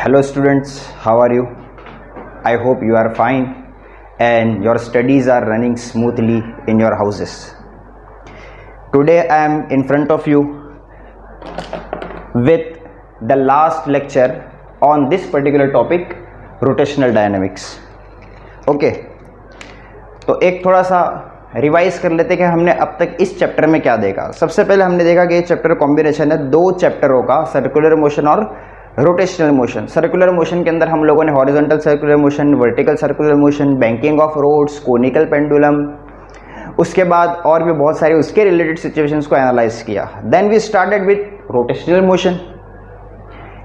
Hello students, how are you? I hope you are fine and your studies are running smoothly in your houses. Today I am in front of you with the last lecture on this particular topic, rotational dynamics. Okay, तो एक थोड़ा सा revise कर लेते कि हमने अब तक इस चैप्टर में क्या देखा। सबसे पहले हमने देखा कि ये चैप्टर कॉम्बिनेशन है दो चैप्टरों का, सर्कुलर मोशन और रोटेशनल मोशन। सर्कुलर मोशन के अंदर हम लोगों ने horizontal circular motion, vertical circular motion, banking of roads, conical pendulum, उसके बाद और भी बहुत सारे उसके रिलेटेड सिचुएशंस को एनालाइज किया। Then we started with rotational motion.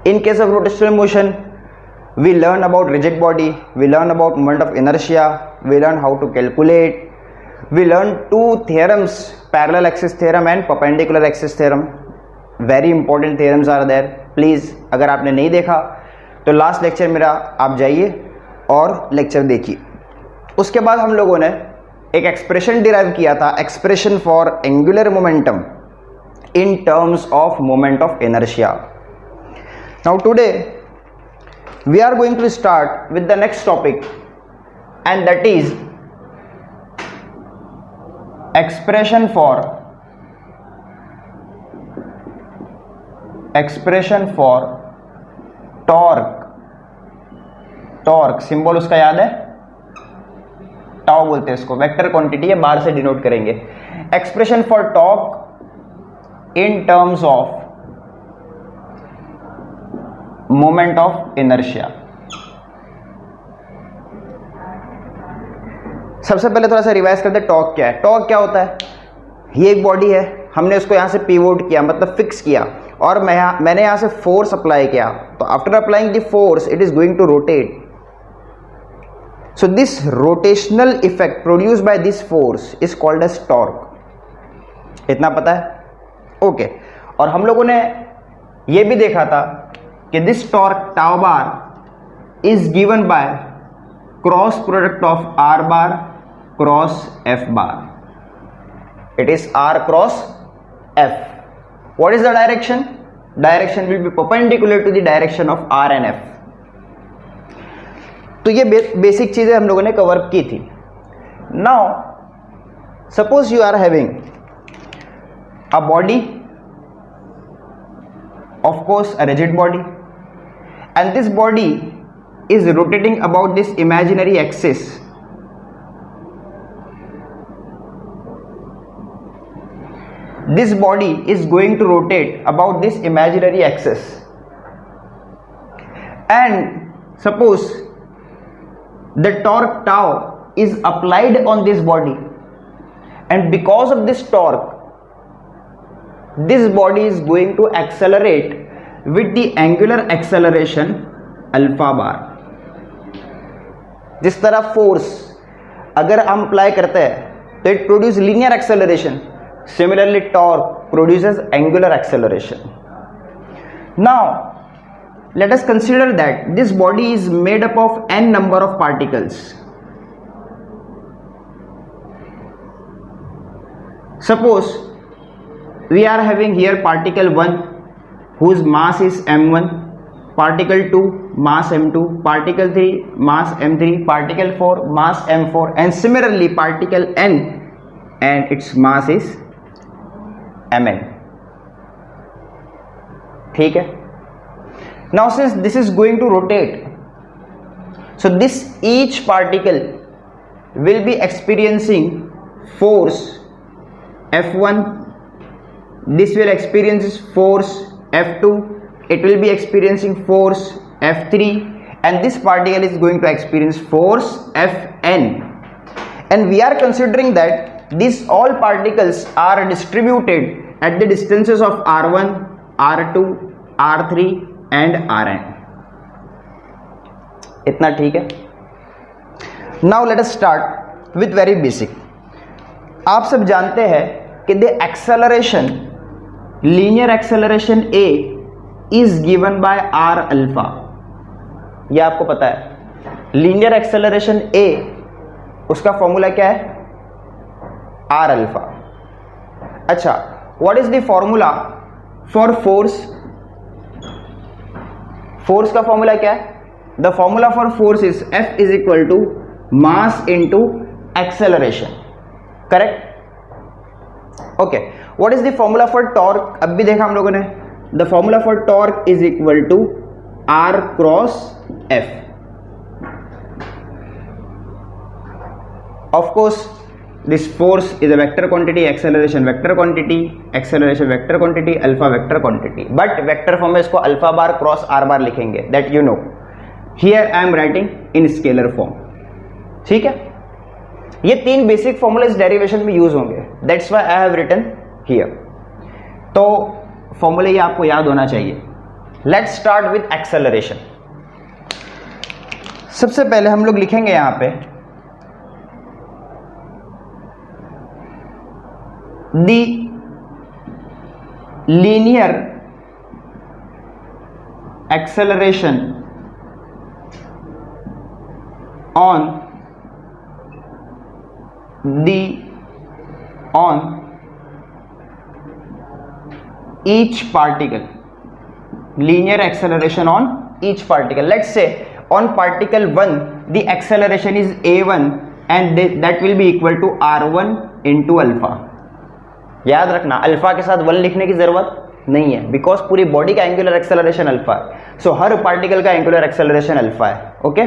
In case of rotational motion we learn about rigid body, we learn about moment of inertia, we learn how to calculate, we learn two theorems, parallel axis theorem and perpendicular axis theorem. Very important theorems are there. Please अगर आपने नहीं देखा तो last lecture मेरा आप जाइए और lecture देखिए। उसके बाद हम लोगों ने एक एक्सप्रेशन डिराइव किया था, expression for angular momentum in terms of moment of inertia. Now today we are going to start with the next topic, and that is expression for torque symbol उसका याद है, टाउ बोलते हैं इसको, vector quantity है, बार से denote करेंगे। Expression for torque in terms of moment of inertia. सबसे पहले थोड़ा सा रिवाइज करते हैं टॉर्क क्या है। टॉर्क क्या होता है? ये एक बॉडी है, हमने उसको यहां से पिवोट किया, मतलब फिक्स किया, और मैंने यहां से फोर्स अप्लाई किया। तो after applying the force it is going to rotate. So this rotational effect produced by this force is called as torque. इतना पता है? ओके। और हम लोगों ने ये भी देखा था कि this torque tau bar is given by cross product of R bar cross F bar. It is R cross F. What is the direction? Direction will be perpendicular to the direction of R and F. तो ये basic चीजें हम लोगों ने cover की थी। Now suppose you are having a body, of course a rigid body, and this body is rotating about this imaginary axis. This body is going to rotate about this imaginary axis, and suppose the torque tau is applied on this body, and because of this torque this body is going to accelerate with the angular acceleration alpha bar. जिस तरह force अगर हम apply करते हैं तो it produce linear acceleration, similarly torque produces angular acceleration. Now let us consider that this body is made up of n number of particles. Suppose we are having here particle 1 whose mass is m1, particle 2 mass m2, particle 3 mass m3, particle 4 mass m4, and similarly particle n and its mass is mn. ठीक है? Now since this is going to rotate, so this each particle will be experiencing force F1, this will experience force F2, it will be experiencing force F3, and this particle is going to experience force Fn. And we are considering that these all particles are distributed at the distances of r1, r2, r3 and rn. इतना ठीक है? Now let us start with very basic. आप सब जानते हैं कि the acceleration, linear acceleration A is given by r alpha. ये आपको पता है। linear acceleration A उसका फॉर्मूला क्या है? r alpha. अच्छा, what is the formula for force? Force का फॉर्मूला क्या है? The formula for force is F is equal to mass into acceleration, correct? Okay, what is the formula for torque? अब भी देखा हम लोगों ने, the formula for torque is equal to R cross F. Of course, this force is a vector quantity, acceleration vector quantity, acceleration vector quantity, alpha vector quantity. But vector form में इसको alpha bar cross r bar लिखेंगे. That you know. Here I am writing in scalar form. ठीक है? ये तीन basic formula इस derivation में use होंगे. That's why I have written here. तो फॉर्मूले ये आपको याद होना चाहिए. Let's start with acceleration. सबसे पहले हम लोग लिखेंगे यहां पे the linear acceleration on each particle. Linear acceleration on each particle. Let's say on particle 1 the acceleration is a1 and that will be equal to r1 into alpha. याद रखना, alpha के साथ 1 लिखने की जरूरत नहीं है, बिकॉज पूरी बॉडी का एंगुलर एक्सेलरेशन अल्फा है. सो हर पार्टिकल का एंगुलर एक्सेलरेशन अल्फा है. Okay,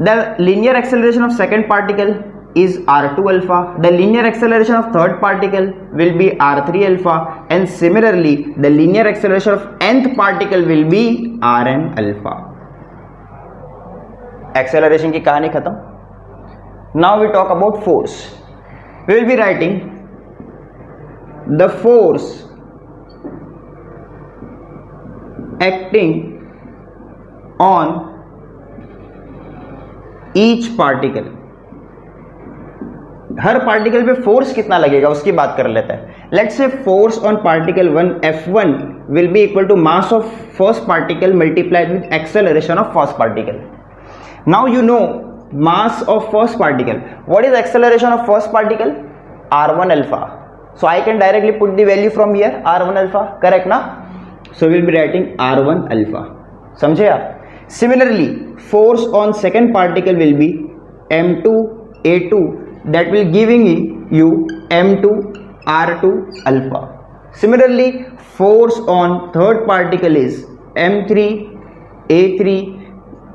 the linear acceleration of second particle is r2 alpha. The linear acceleration of third particle will be r3 alpha, and similarly the linear acceleration of nth particle will be rn alpha. Acceleration की कहानी खत्म. Now we talk about force. We will be writing the force acting on each particle. हर particle पे force कितना लगेगा उसकी बात कर लेते हैं. Let's say force on particle 1 F1 will be equal to mass of first particle multiplied with acceleration of first particle. Now you know mass of first particle. What is acceleration of first particle? R1 alpha. So I can directly put the value from here, R1 alpha, correct ना? So we will be writing R1 alpha. समझे आप? Similarly, force on second particle will be M2 A2, that will giving you M2 R2 alpha. Similarly, force on third particle is M3 A3,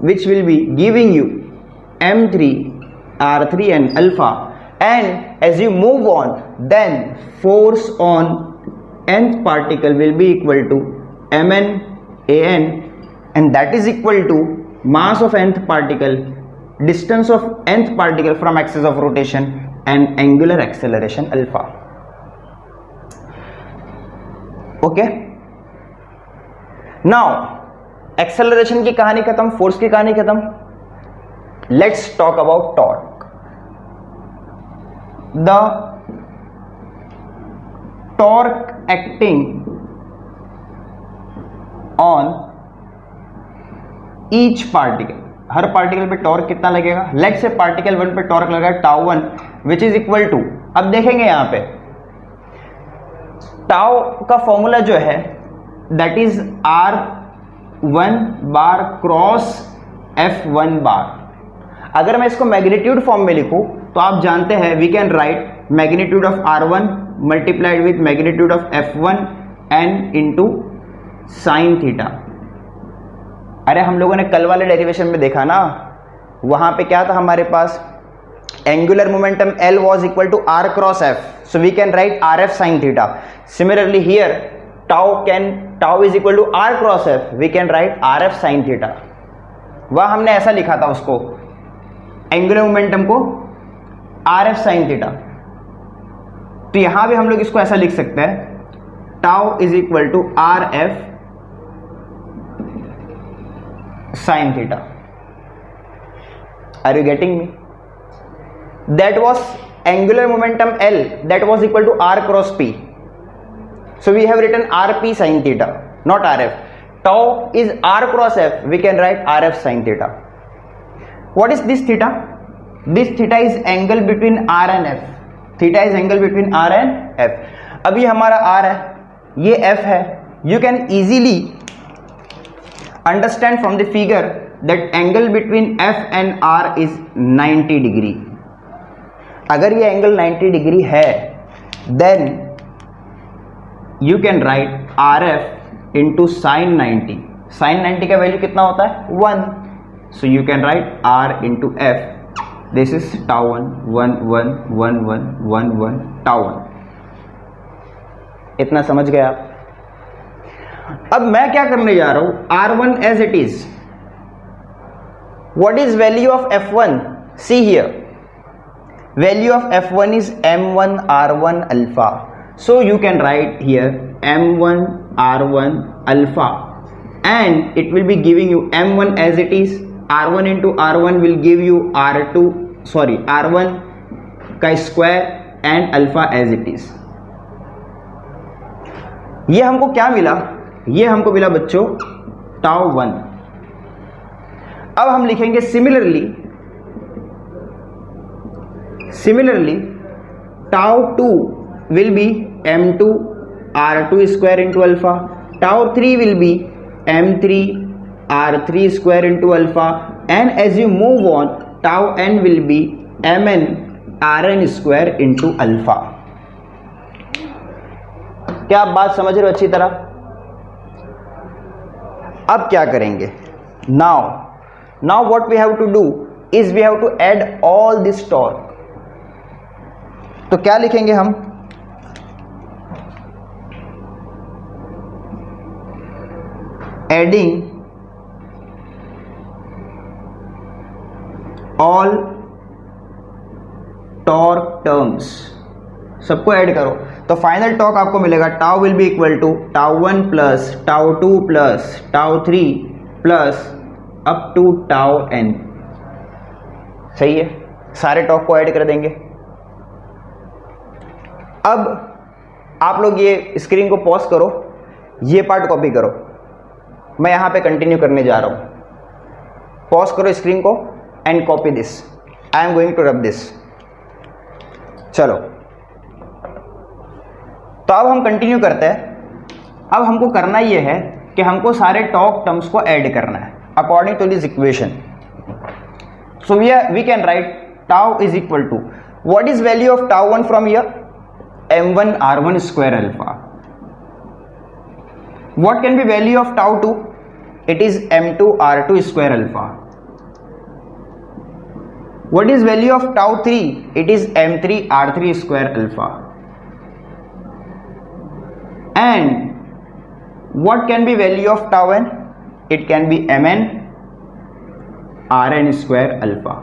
which will be giving you M3 R3 and alpha. And as you move on, then force on nth particle will be equal to Mn An, and that is equal to mass of nth particle, distance of nth particle from axis of rotation, and angular acceleration alpha. Okay, now acceleration की कहानी खत्म, force की कहानी खत्म. Let's talk about torque. The torque acting on each particle. हर particle पे torque कितना लगेगा? लेट्स से पार्टिकल 1 पे टॉर्क लगा tau 1 which is equal to, अब देखेंगे यहां पे टाउ का फॉर्मूला जो है that is R1 bar cross F1 bar. अगर मैं इसको मैग्नीट्यूड फॉर्म में लिखूं तो आप जानते हैं we can write magnitude of R1 multiplied with magnitude of F1 n into sine theta. अरे हम लोगों ने कल वाले डेरिवेशन में देखा ना, वहां पे क्या था हमारे पास, angular momentum L was equal to R cross F, so we can write RF sin theta. Similarly here tau is equal to R cross F, we can write RF sin theta. वह हमने ऐसा लिखा था उसको, angular momentum को RF sin theta. तो यहां भी हम लोग इसको ऐसा लिख सकते हैं, tau is equal to RF sin theta. Are you getting me? That was angular momentum L, that was equal to R cross P. So we have written RP sin theta, not RF. Tau is R cross F, we can write RF sin theta. What is this theta? This theta is angle between R and F. Theta is angle between R and F. अब ये हमारा R है, ये F है. You can easily understand from the figure that angle between F and R is 90 degree. अगर ये angle 90 degree है then you can write R F into sine 90। Sine 90 का वैल्यू कितना होता है 1, so you can write R into F, this is tau 1 1 1 1 1 1 1 tau 1। इतना समझ गए आप? अब मैं क्या करने जा रहा हूं, R1 as it is, what is value of F1? See here, value of F1 is M1 R1 alpha, so you can write here M1 R1 alpha and it will be giving you M1 as it is, R1 into R1 will give you R1 का square and alpha as it is। ये हमको क्या मिला? ये हमको मिला बच्चों tau 1। अब हम लिखेंगे similarly tau 2 will be m2 r2 square into alpha, tau 3 will be m3 r3 square into alpha, and as you move on tau n will be mn rn square into alpha। क्या आप बात समझ रहे हो अच्छी तरह? अब क्या करेंगे? now what we have to do is we have to add all this torque। तो क्या लिखेंगे हम? एडिंग ऑल टॉर्क टर्म्स, सबको ऐड करो तो फाइनल टॉर्क आपको मिलेगा tau will be equal to tau 1 plus tau 2 plus tau 3 plus up to tau n। सही है, सारे टॉर्क को ऐड कर देंगे। अब आप लोग ये स्क्रीन को पॉज करो, ये पार्ट कॉपी करो, मैं यहां पे कंटिन्यू करने जा रहा हूं। पॉज करो स्क्रीन को and copy this, I am going to rub this. चलो तो अब हम कंटिन्यू करते हैं। अब हमको करना ये है कि हमको सारे टॉर्क टर्म्स को ऐड करना है according to this equation. So we can write tau is equal to, what is value of tau 1 from here? m1 r1 square alpha। what can be value of tau 2? it is m2 r2 square alpha। what is value of tau 3? it is m3 r3 square alpha। and what can be value of tau n? it can be mn rn square alpha।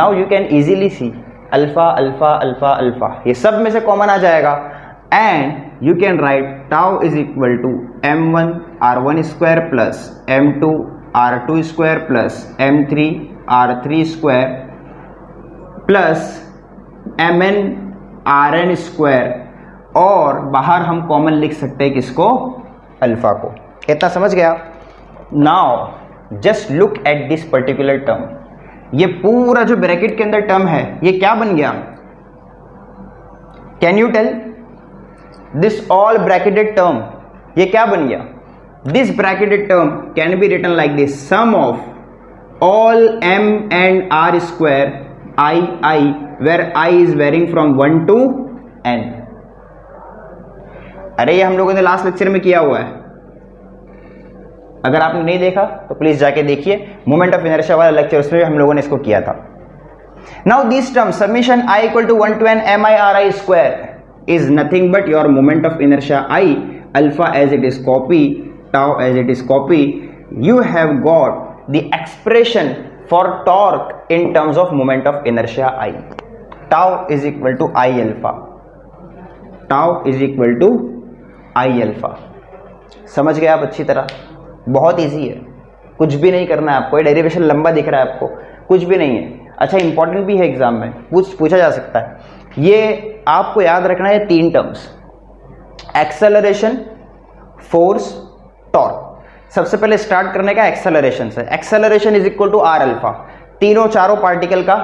now you can easily see alpha alpha alpha alpha, ये सब में से common आ जाएगा and you can write tau is equal to m1 r1 square plus m2 r2 square plus m3 r3 square plus mn rn square, और बाहर हम common लिख सकते हैं किसको? अल्फा को। इतना समझ गया? Now just look at this particular term, ये पूरा जो ब्रैकेट के अंदर टर्म है ये क्या बन गया? Can you tell? This all bracketed term ये क्या बन गया? This bracketed term can be written like this, sum of all m and r square I where I is varying from 1 to n। अरे ये हम लोगों ने लास्ट लेक्चर में किया हुआ है, अगर आपने नहीं देखा तो प्लीज जाके देखिए, मोमेंट ऑफ इनर्शिया वाला लेक्चर, उसमें भी हम लोगों ने इसको किया था। Now this term summation i equal to 1 to n mi ri square is nothing but your moment of inertia i, alpha as it is copy, tau as it is copy. You have got the expression for torque in terms of moment of inertia i। Tau is equal to i alpha, tau is equal to i alpha. समझ गए आप अच्छी तरह? बहुत easy है, कुछ भी नहीं करना है आपको। ये डेरिवेशन लंबा दिख रहा है आपको, कुछ भी नहीं है। अच्छा इंपॉर्टेंट भी है, एग्जाम में पूछा जा सकता है। ये आपको याद रखना है 3 टर्म्स, एक्सेलरेशन, फोर्स, टॉर्क। सबसे पहले स्टार्ट करने का एक्सेलरेशन से। Acceleration is equal to R alpha, तीनों चारों पार्टिकल का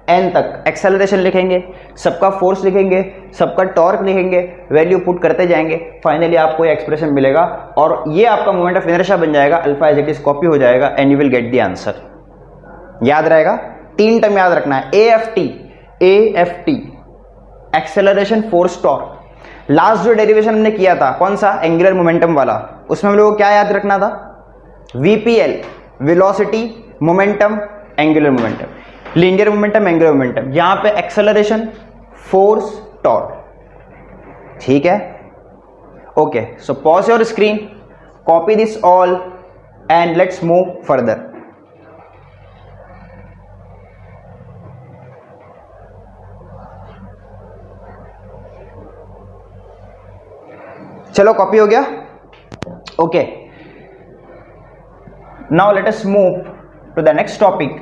n तक एक्सेलरेशन लिखेंगे, सबका फोर्स लिखेंगे, सबका टॉर्क लिखेंगे, वैल्यू पुट करते जाएंगे, फाइनली आपको ये एक्सप्रेशन मिलेगा और ये आपका मोमेंट ऑफ इनर्शिया बन जाएगा, alpha as it is copy हो जाएगा and you will get the answer. याद रहेगा, 3 टर्म याद रखना है, AFT acceleration, force, torque. Last जो डेरिवेशन हमने किया था कौन सा, एंगुलर मोमेंटम वाला, उसमें हम लोगों को क्या याद रखना था, VPL velocity, momentum, angular momentum, linear momentum, angular momentum, यहां पे एक्सेलरेशन, फोर्स, टॉर्क। ठीक है, okay, so pause your screen, copy this all and let's move further. चलो कॉपी हो गया, okay. Now let us move to the next topic.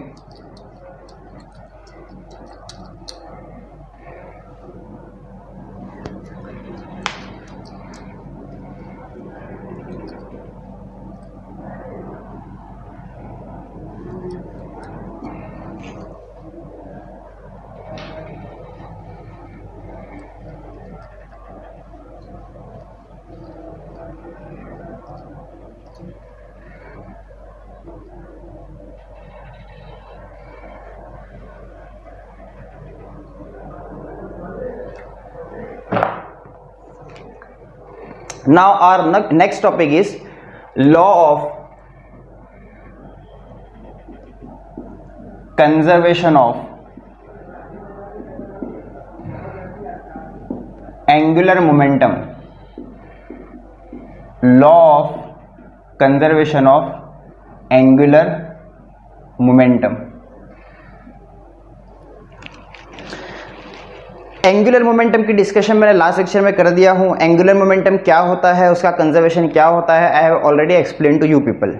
Now our next topic is law of conservation of angular momentum. Law of conservation of angular momentum. Angular momentum की discussion मैंने last lecture में कर दिया हूं। Angular momentum क्या होता है, उसका कंजर्वेशन क्या होता है, I have already explain to you people.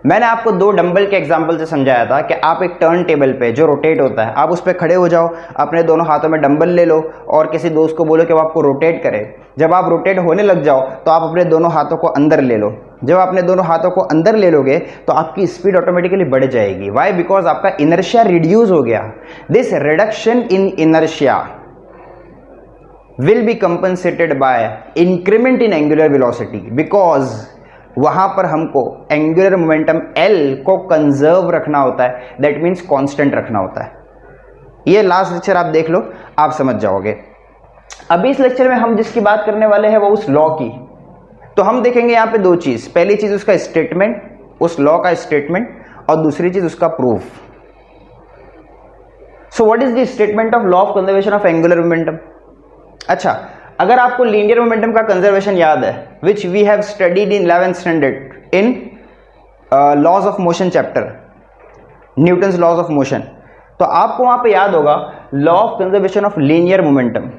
मैंने आपको 2 डंबल के एग्जांपल से समझाया था कि आप एक टर्न टेबल पे जो रोटेट होता है, आप उस पर खड़े हो जाओ, अपने दोनों हाथों में डंबल ले लो और किसी दोस्त को बोलो कि वो आपको रोटेट करे। जब आप रोटेट होने लग जाओ तो आप अपने दोनों हाथों को अंदर ले लो। जब आप अपने दोनों हाथों को अंदर ले लोगे तो आपकी स्पीड ऑटोमेटिकली बढ़ जाएगी। वाई? बिकॉज आपका इनर्शिया रिड्यूस हो गया। This reduction in inertia will be compensated by increment in angular velocity, because वहां पर हमको एंगुलर मोमेंटम L को कंजर्व रखना होता है, दैट मीन्स कांस्टेंट रखना होता है। ये लास्ट लेक्चर आप देख लो, आप समझ जाओगे। अभी इस लेक्चर में हम जिसकी बात करने वाले हैं वो उस लॉ की। तो हम देखेंगे यहाँ पे 2 चीज, पहली चीज उसका स्टेटमेंट, उस लॉ का स्टेटमेंट, और दूसरी चीज उसका proof. So what is the statement of law of conservation of angular momentum? अच्छा, अगर आपको लीनियर मोमेंटम का कंजर्वेशन याद है, which we have studied in 11th standard in laws of motion chapter, Newton's laws of motion, तो आपको वहां पे याद होगा law of conservation of linear momentum.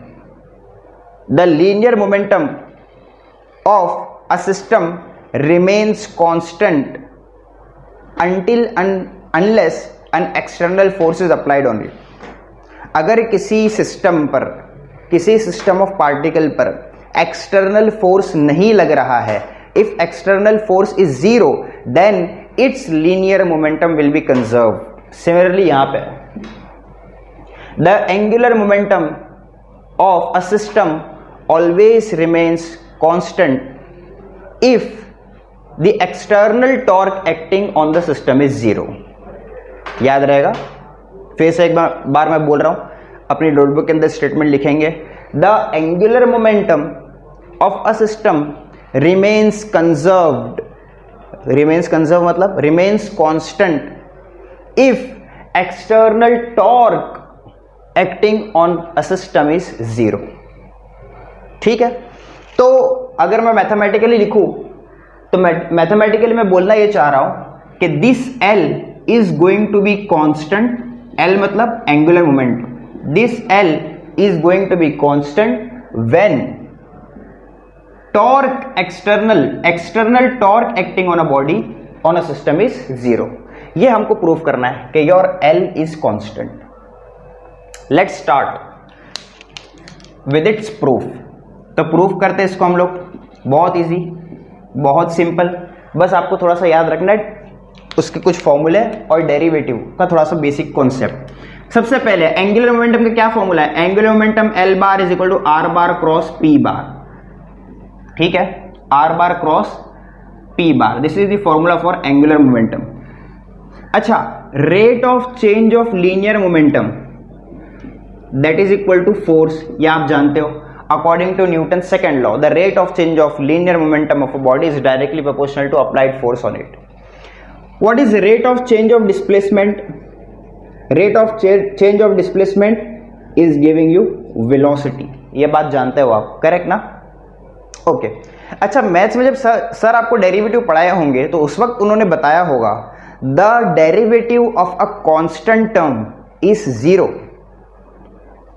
The linear momentum of a system remains constant until unless an external force is applied on it। अगर किसी system पर, किसी सिस्टम ऑफ पार्टिकल पर एक्सटर्नल फोर्स नहीं लग रहा है, if external force is 0 then its linear momentum will be conserve. Similarly यहां पे the angular momentum of a system always remains constant if the external torque acting on the system is 0। याद रहेगा, फिर से एक बार मैं बोल रहा हूं, अपनी नोटबुक के अंदर स्टेटमेंट लिखेंगे, the angular momentum of a system remains conserved, remains conserve मतलब remains constant if external torque acting on a system is 0। ठीक है, तो अगर मैं मैथमेटिकली लिखूं तो मैथमेटिकली मैं बोलना ये चाह रहा हूं कि this L is going to be constant, L मतलब angular momentum, this L is going to be constant when torque external torque acting on a body on a system is 0। ये हमको प्रूव करना है कि your L is constant। Let's start with its proof। तो proof करते हैं इसको हम लोग, बहुत इजी, बहुत सिंपल, बस आपको थोड़ा सा याद रखना है उसके कुछ फॉर्मूले और डेरिवेटिव का थोड़ा सा बेसिक कॉन्सेप्ट। सबसे पहले एंगुलर मोमेंटम का क्या फॉर्मूला है, angular momentum L bar is equal to R bar cross P bar, ठीक है, R bar cross P bar, this is the formula for angular momentum. अच्छा, rate of change of linear momentum that is equal to force, ये आप जानते हो, according to Newton second law the rate of change of linear momentum of a body is directly proportional to applied force on it. What is rate of change of displacement, rate of change of displacement is giving you velocity, ये बात जानते हो आप, correct ना, okay. अच्छा, maths में जब sir आपको डेरिवेटिव पढ़ाए होंगे तो उस वक्त उन्होंने बताया होगा the derivative of a constant term is zero,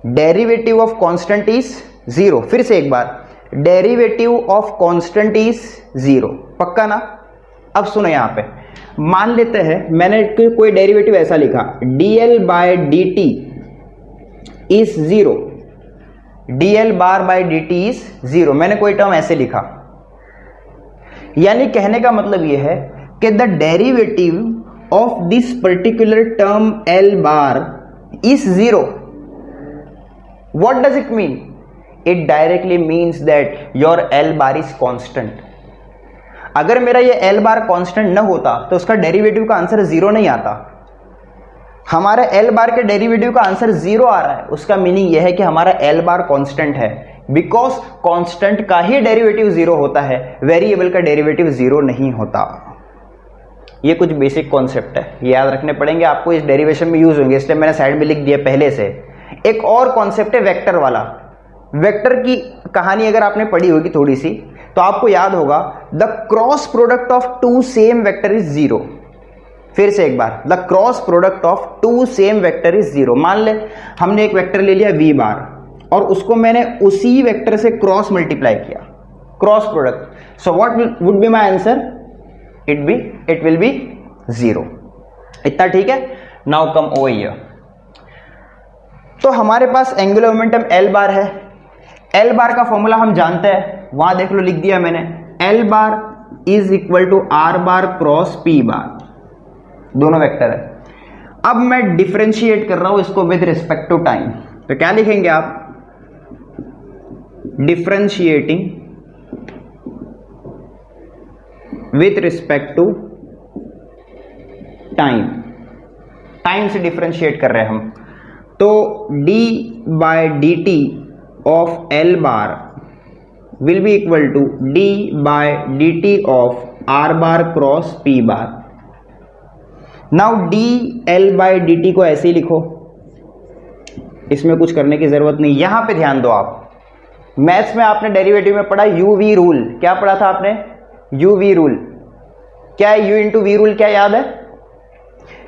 derivative of constant is zero, फिर से एक बार, derivative of constant is zero, पक्का ना। अब सुनो, यहां पे मान लेते हैं मैंने कोई डेरिवेटिव ऐसा लिखा dl by dt is zero, dl bar by dt is zero, मैंने कोई टर्म ऐसे लिखा, यानी कहने का मतलब यह है कि the derivative of this particular term l bar is zero. What does it mean, it directly means that your l bar is constant. अगर मेरा ये l बार कांस्टेंट न होता तो उसका डेरिवेटिव का आंसर जीरो नहीं आता, हमारे l बार के डेरिवेटिव का आंसर जीरो आ रहा है, उसका मीनिंग यह है कि हमारा l बार कांस्टेंट है, बिकॉज कांस्टेंट का ही डेरिवेटिव जीरो होता है, वेरिएबल का डेरिवेटिव जीरो नहीं होता। ये कुछ बेसिक कॉन्सेप्ट है, ये याद रखने पड़ेंगे आपको, इस डेरिवेशन में यूज होंगे, इसलिए मैंने साइड में लिख दिया पहले से। एक और कॉन्सेप्ट है वेक्टर वाला, वेक्टर की कहानी अगर आपने पढ़ी होगी थोड़ी सी तो आपको याद होगा the cross product of two same vector is zero. फिर से एक बार, the cross product of two same vector is zero. मान ले हमने एक वेक्टर ले लिया v बार और उसको मैंने उसी वेक्टर से क्रॉस मल्टीप्लाई किया, cross product, so what would be my answer, it will be zero. इतना ठीक है। नाउ कम ओवर हियर, तो हमारे पास एंगुलर मोमेंटम l बार है, l बार का फॉर्मूला हम जानते हैं, वहां देख लो लिख दिया मैंने, l bar is equal to r bar cross p bar, दोनों वेक्टर है। अब मैं डिफरेंशिएट कर रहा हूं इसको विद रिस्पेक्ट टू टाइम, तो क्या लिखेंगे आप, differentiating with respect to time, time से डिफरेंशिएट कर रहे हैं हम, तो d by dt of l bar will be equal to d by dt of r bar cross p bar। now dl by dt को ऐसे ही लिखो, इसमें कुछ करने की जरूरत नहीं। यहां पे ध्यान दो, आप मैथ्स में आपने डेरिवेटिव में पढ़ा uv रूल, क्या पढ़ा था आपने, uv रूल, क्या है u इंटू वी रूल, क्या याद है,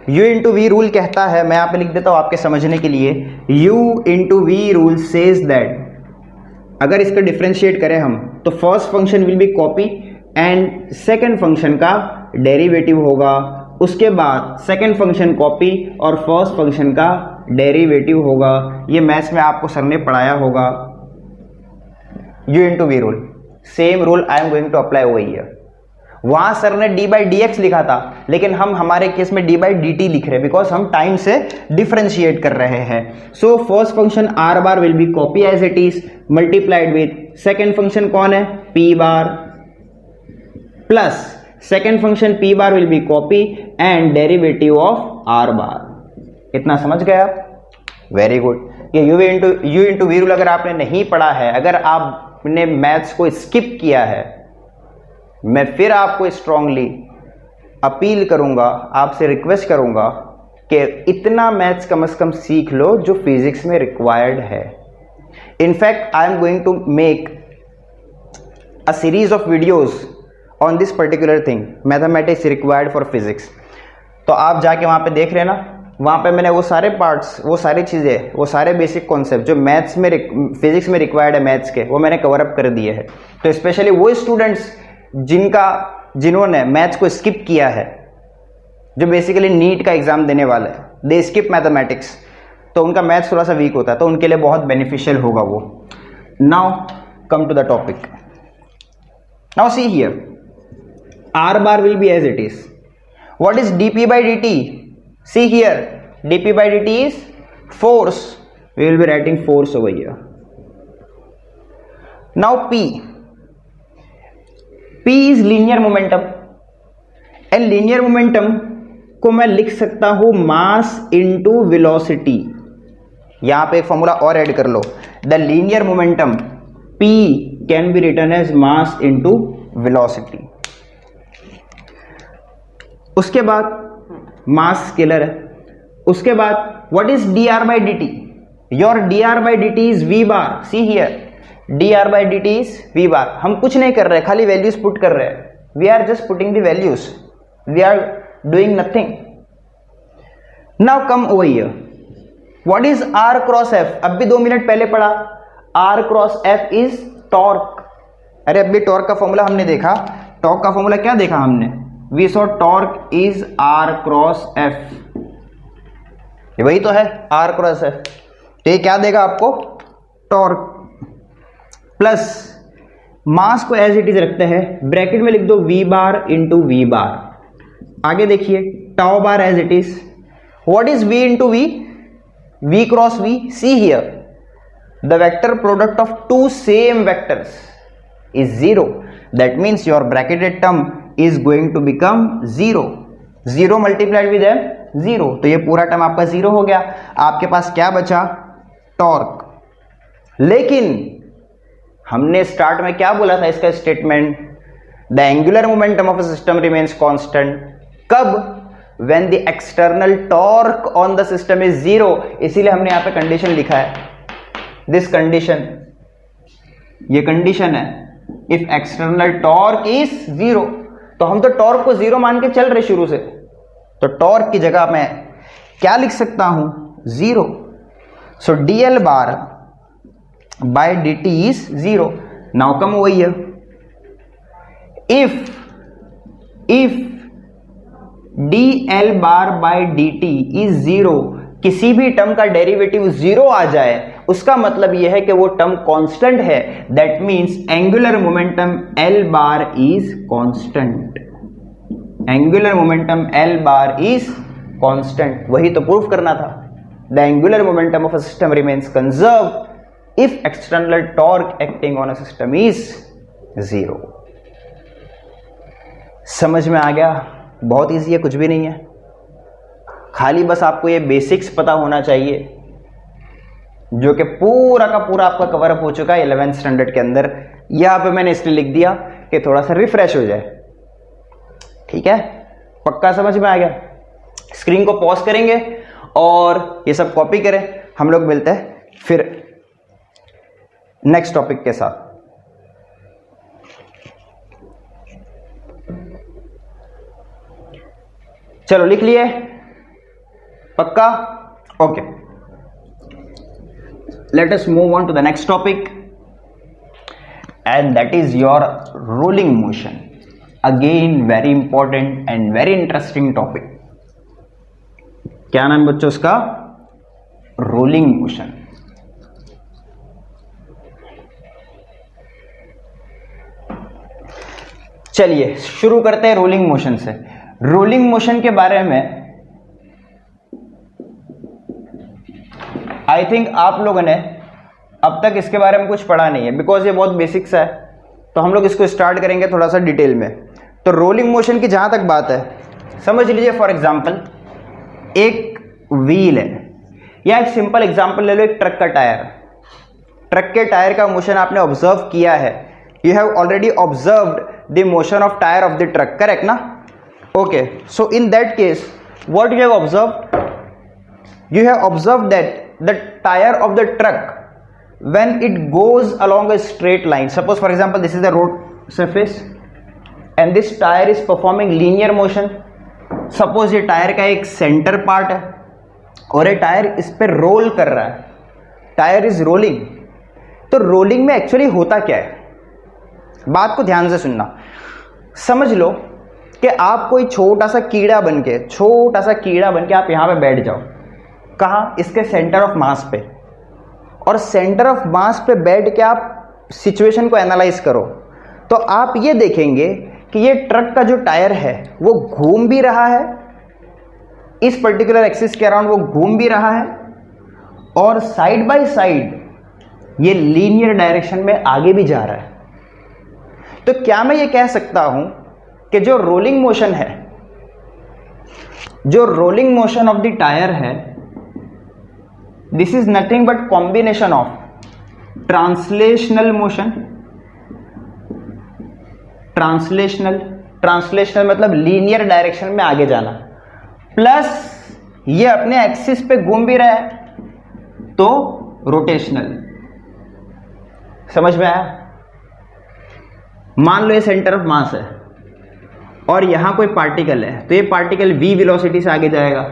u इंटू वी रूल कहता है, मैं यहां पे लिख देता हूं आपके समझने के लिए, u into v rule says that अगर इसका डिफरेंशिएट करें हम तो first function will be copy and second function का डेरिवेटिव होगा, उसके बाद सेकंड फंक्शन कॉपी और फर्स्ट फंक्शन का डेरिवेटिव होगा। ये मैथ्स में आपको सर ने पढ़ाया होगा, u into v rule, same rule I am going to apply over here. वहां सर ने d बाई डी एक्स लिखा था, लेकिन हम हमारे केस में d बाई डी टी लिख रहे हैं, बिकॉज हम टाइम से डिफरेंशिएट कर रहे हैं। So first function r bar will be copy as it is multiplied with second function कौन है, p bar, plus second function p bar will be copy and derivative of r bar. इतना समझ गए आप, very good. ये u into v rule अगर आपने नहीं पढ़ा है, अगर आपने मैथ्स को स्किप किया है, मैं फिर आपको स्ट्रांगली अपील करूंगा, आपसे रिक्वेस्ट करूंगा कि इतना मैथ्स कम से कम सीख लो जो फिजिक्स में रिक्वायर्ड है। In fact I am going to make a series of videos on this particular thing, mathematics required for physics. तो आप जाके वहां पे देख रहे ना, वहां पे मैंने वो सारे पार्ट्स, वो सारी चीजें, वो सारे बेसिक कॉन्सेप्ट जो मैथ्स में फिजिक्स में रिक्वायर्ड है मैथ्स के, वो मैंने कवर अप कर दिए हैं। तो स्पेशली वो स्टूडेंट्स जिन्होंने मैथ्स को स्किप किया है, जो बेसिकली नीट का एग्जाम देने वाले हैं, दे स्किप मैथमेटिक्स, तो उनका मैथ्स थोड़ा सा वीक होता है, तो उनके लिए बहुत बेनिफिशियल होगा वो। Now come to the topic, now see here, r bar will be as it is. What is dp by dt? See here, dp by dt is force, we will be writing force over here. Now P is linear momentum, and linear momentum को मैं लिख सकता हूं मास into velocity. यहां पे एक formula और add कर लो. The linear momentum P can be written as mass into velocity. उसके बाद मास स्केलर है. उसके बाद what is dr by dt? Your dr by dt is v bar. See here, dr by dt is v bar. हम कुछ नहीं कर रहे, खाली वैल्यूज पुट कर रहे हैं. We are just putting the values, we are doing nothing. Now come over here. What is r cross f? अब भी 2 मिनट पहले पढ़ा. r cross f is torque. अरे अब भी टॉर्क का फॉर्मूला हमने देखा. टॉर्क का फॉर्मूला क्या देखा हमने? We saw torque is r cross f. वही तो है r क्रॉस f. तो ये क्या देगा आपको? टॉर्क. प्लस मास को एज इट इज रखते हैं, ब्रैकेट में लिख दो v bar into v bar. आगे देखिए tau bar as it is. What is v into v? v cross v. See here, the vector product of two same vectors is 0. That means your bracketed term is going to become 0. 0 multiplied with 0. तो ये पूरा term आपका 0 हो गया. आपके पास क्या बचा? Torque. लेकिन हमने स्टार्ट में क्या बोला था इसका statement? The angular momentum of a system remains constant. कब? When the external torque on the system is 0. इसीलिए हमने यहां पे कंडीशन लिखा है. दिस कंडीशन, ये कंडीशन है. इफ एक्सटर्नल टॉर्क इज 0, तो हम तो टॉर्क को 0 मान के चल रहे शुरू से. तो टॉर्क की जगह मैं क्या लिख सकता हूं? 0. So dl bar by dt is 0. Now come over here. If dl bar by dt is 0, किसी भी टर्म का डेरिवेटिव 0 आ जाए, उसका मतलब यह है कि वो टर्म कांस्टेंट है. That means angular momentum L bar is constant. Angular momentum L bar is constant. वही तो प्रूफ करना था. The angular momentum of a system remains conserve if external torque acting on a system is 0. समझ में आ गया? बहुत easy है, कुछ भी नहीं है. खाली बस आपको ये बेसिक्स पता होना चाहिए, जो कि पूरा का पूरा आपका कवर अप हो चुका है 11th स्टैंडर्ड के अंदर. यहां पे मैंने इसलिए लिख दिया कि थोड़ा सा रिफ्रेश हो जाए. ठीक है, पक्का समझ में आ गया? स्क्रीन को पॉज करेंगे और ये सब कॉपी करें. हम लोग मिलते हैं फिर नेक्स्ट टॉपिक के साथ. चलो लिख लिए? पक्का? Okay. Let us move on to the next topic, and that is your rolling motion. Again very important and very interesting topic. क्या नाम बच्चों उसका? Rolling motion. चलिए शुरू करते हैं रोलिंग मोशन से. रोलिंग मोशन के बारे में आई थिंक आप लोगों ने अब तक इसके बारे में कुछ पढ़ा नहीं है, बिकॉज ये बहुत बेसिक्स है. तो हम लोग इसको स्टार्ट करेंगे थोड़ा सा डिटेल में. तो रोलिंग मोशन की जहां तक बात है, समझ लीजिए फॉर एग्जांपल एक व्हील है, या एक सिंपल एग्जांपल ले लो, एक ट्रक का टायर. ट्रक के टायर का मोशन आपने ऑब्जर्व किया है. You have already observed the motion of tyre of the truck, correct ना? Okay. So in that case what you have observed? You have observed that the tire of the truck, when it goes along a straight line, suppose for example this is the road surface and this tire is performing linear motion. suppose ये tyre का एक centre part है और ये tyre इस पे role कर रहा है. Tyre is rolling. तो रोलिंग में एक्चुअली होता क्या है? बात को ध्यान से सुनना. समझ लो कि आप कोई छोटा सा कीड़ा बन के आप यहां पे बैठ जाओ. कहाँ? इसके सेंटर ऑफ मास पे. और सेंटर ऑफ मास पे बैठ के आप सिचुएशन को एनालाइज करो, तो आप ये देखेंगे कि ये ट्रक का जो टायर है वो घूम भी रहा है, इस पर्टिकुलर एक्सिस के अराउंड वो घूम भी रहा है, और साइड बाय साइड ये लीनियर डायरेक्शन में आगे भी जा रहा है। तो क्या मैं ये कह सकता हूं कि जो रोलिंग मोशन है, जो rolling motion of the tyre है, this is nothing but combination of translational motion, translational मतलब लीनियर डायरेक्शन में आगे जाना, प्लस ये अपने एक्सिस पे घूम भी रहा है तो रोटेशनल। समझ में आया? मान लो ये सेंटर ऑफ मास है और यहां कोई पार्टिकल है, तो ये पार्टिकल v वेलोसिटी से आगे जाएगा।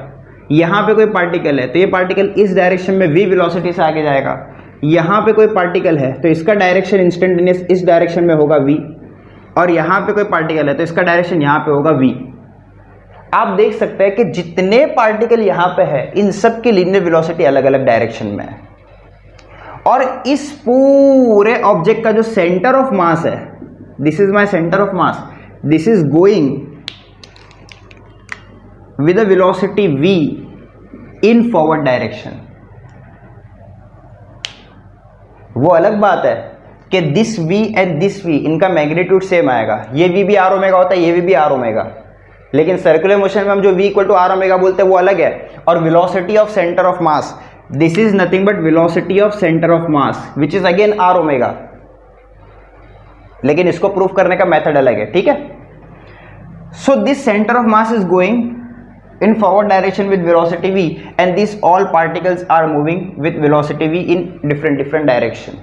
यहां पे कोई पार्टिकल है तो ये पार्टिकल इस डायरेक्शन में v वेलोसिटी से आगे जाएगा। यहां पे कोई पार्टिकल है तो इसका डायरेक्शन इंस्टेंटेनियस इस डायरेक्शन में होगा v, और यहां पे कोई पार्टिकल है तो इसका डायरेक्शन यहां पे होगा v। आप देख सकते हैं कि जितने पार्टिकल यहां पे है इन सब की लीनियर वेलोसिटी अलग अलग डायरेक्शन में है, और इस पूरे ऑब्जेक्ट का जो सेंटर ऑफ मास है, this is my centre of mass, this is going with a velocity v in forward direction. वो अलग बात है कि this v and this v इनका मैग्नीट्यूड सेम आएगा, ये v भी r ओमेगा होता है, ये v भी r ओमेगा, लेकिन सर्कुलर मोशन में हम जो v equal to r omega बोलते हैं वो अलग है। और velocity of centre of mass, this is nothing but velocity of centre of mass which is again r omega, लेकिन इसको प्रूफ करने का मेथड अलग है, ठीक है। So this centre of mass is going in forward direction with velocity v and these all particles are moving with velocity v in different direction।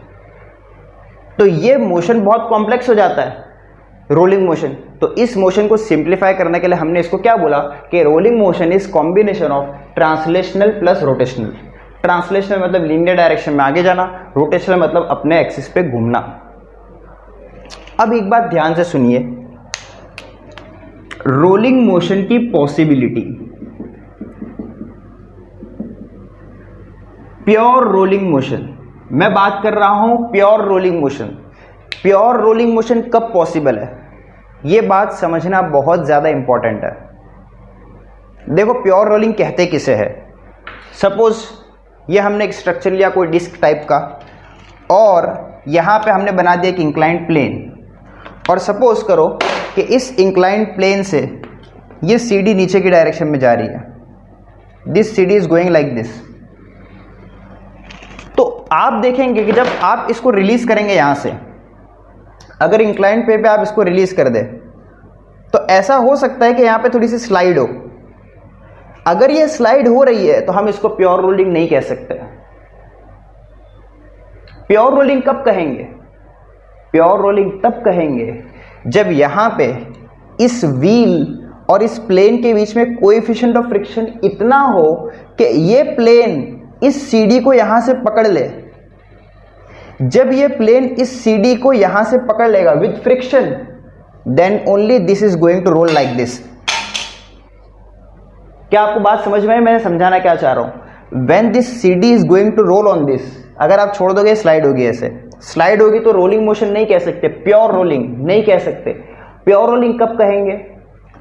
तो ये मोशन बहुत कॉम्प्लेक्स हो जाता है रोलिंग मोशन। तो इस मोशन को सिंप्लीफाई करने के लिए हमने इसको क्या बोला कि rolling motion is combination of translational plus rotational. Translational मतलब लीनियर डायरेक्शन में आगे जाना, रोटेशनल मतलब अपने एक्सिस पे घूमना। अब एक बात ध्यान से सुनिए, रोलिंग मोशन की पॉसिबिलिटी, प्योर रोलिंग मोशन, मैं बात कर रहा हूं pure rolling motion. Pure rolling motion कब पॉसिबल है, यह बात समझना बहुत ज्यादा इंपॉर्टेंट है। देखो प्योर रोलिंग कहते किसे है, सपोज ये हमने एक स्ट्रक्चर लिया कोई डिस्क टाइप का, और यहां पे हमने बना दिया एक इंक्लाइंड प्लेन, और सपोज करो कि इस इंक्लाइंड प्लेन से ये सीडी नीचे की डायरेक्शन में जा रही है, this CD is going like this. तो आप देखेंगे कि जब आप इसको रिलीज करेंगे यहां से, अगर इंक्लाइंड पे आप इसको रिलीज कर दे तो ऐसा हो सकता है कि यहां पे थोड़ी सी स्लाइड हो। अगर ये स्लाइड हो रही है तो हम इसको प्योर रोलिंग नहीं कह सकते। प्योर रोलिंग कब कहेंगे, प्योर रोलिंग तब कहेंगे जब यहां पे इस व्हील और इस प्लेन के बीच में कोएफिशिएंट ऑफ फ्रिक्शन इतना हो कि ये प्लेन इस सीडी को यहां से पकड़ ले। जब ये प्लेन इस सीडी को यहां से पकड़ लेगा with friction, then only this is going to roll like this. क्या आपको बात समझ में आई? मैंने समझाना क्या चाह रहा हूं, when this CD is going to roll on this, अगर आप छोड़ दोगे स्लाइड होगी, ऐसे स्लाइड होगी तो रोलिंग मोशन नहीं कह सकते, प्योर रोलिंग नहीं कह सकते। प्योर रोलिंग कब कहेंगे,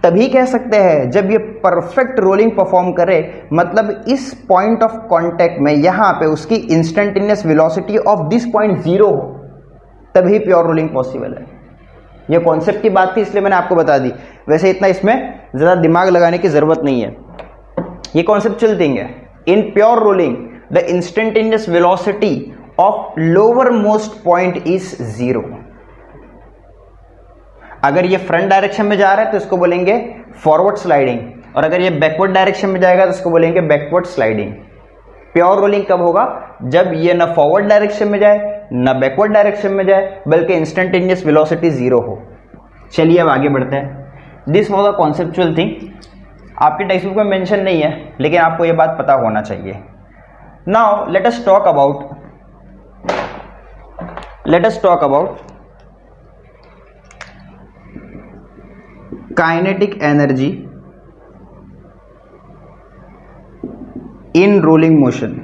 तभी कह सकते हैं जब ये परफेक्ट रोलिंग परफॉर्म करे, मतलब इस पॉइंट ऑफ कांटेक्ट में यहां पे उसकी instantaneous velocity of this point 0 हो, तभी प्योर रोलिंग पॉसिबल है। ये कॉन्सेप्ट की बात थी इसलिए मैंने आपको बता दी, वैसे इतना इसमें ज़्यादा दिमाग लगाने की ज़रूरत नहीं है, ये कॉन्सेप्चुअल थिंग है। In pure rolling the instantaneous velocity of lower most point is 0। अगर ये फ्रंट डायरेक्शन में जा रहा है तो इसको बोलेंगे फॉरवर्ड स्लाइडिंग, और अगर ये बैकवर्ड डायरेक्शन में जाएगा तो इसको बोलेंगे बैकवर्ड स्लाइडिंग। प्योर रोलिंग कब होगा, जब ये ना फॉरवर्ड डायरेक्शन में जाए ना बैकवर्ड डायरेक्शन में जाए, बल्कि इंस्टेंटेनियस वेलोसिटी 0 हो। चलिए अब आगे बढ़ते हैं। This was a conceptual thing, आपके टेक्स्ट बुक में मेंशन नहीं है, लेकिन आपको ये बात पता होना चाहिए। Now let us talk about kinetic energy in rolling motion.